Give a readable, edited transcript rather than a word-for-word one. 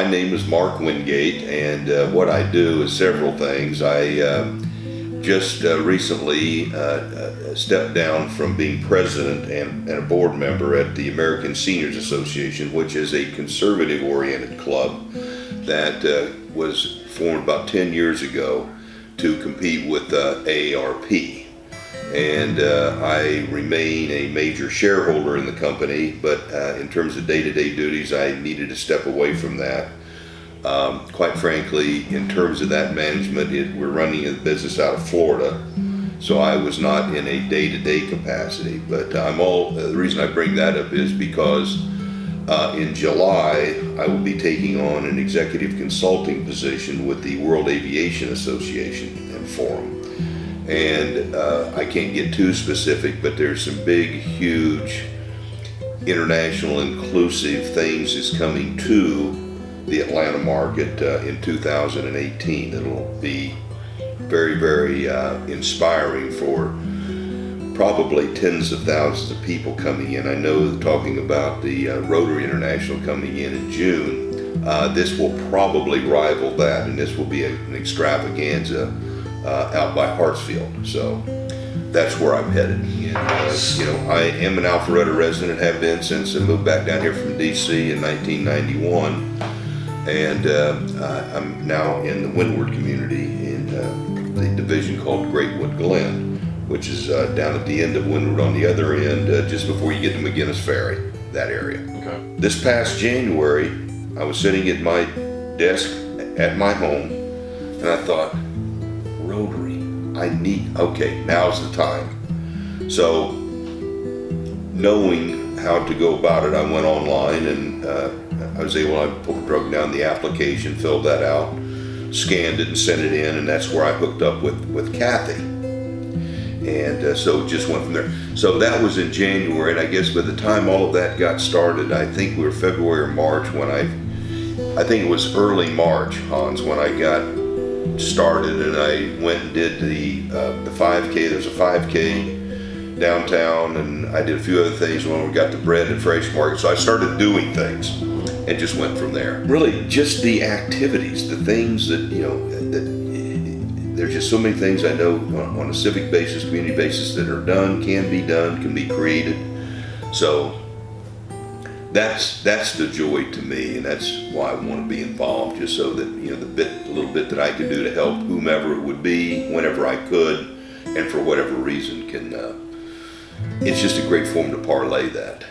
name is Mark Wingate, and what I do is several things. I just recently stepped down from being president and a board member at the American Seniors Association, which is a conservative-oriented club that was formed about 10 years ago to compete with AARP. And I remain a major shareholder in the company, but in terms of day-to-day duties, I needed to step away from that. Quite frankly, in terms of that management, we're running a business out of Florida, so I was not in a day-to-day capacity. But the reason I bring that up is because in July, I will be taking on an executive consulting position with the World Aviation Association and Forum. And I can't get too specific, but there's some big, huge, international, inclusive things that's coming to the Atlanta market in 2018. It'll be very, very inspiring for probably tens of thousands of people coming in. I know talking about the Rotary International coming in June, this will probably rival that, and this will be an extravaganza out by Hartsfield. So that's where I'm headed. And, I am an Alpharetta resident, have been since I moved back down here from DC in 1991. And I'm now in the Windward community in the division called Greatwood Glen, which is down at the end of Windward on the other end, just before you get to McGinnis Ferry, that area. Okay. This past January, I was sitting at my desk at my home, and I thought, Rotary, okay, now's the time. So, knowing how to go about it, I went online and I was able to drug down the application, filled that out, scanned it and sent it in, and that's where I hooked up with Kathy. And so it just went from there. So that was in January, and I guess by the time all of that got started, I think we were February or March when I think it was early March, Hans, when I got started, and I went and did the 5K. There's a 5K downtown, and I did a few other things when we got the bread and fresh market. So I started doing things and just went from there. Really, just the activities, the things that, there's just so many things I know on a civic basis, community basis that are done, can be created. So that's the joy to me, and that's why I want to be involved, just so that, the little bit that I can do to help whomever it would be, whenever I could, and for whatever reason it's just a great form to parlay that.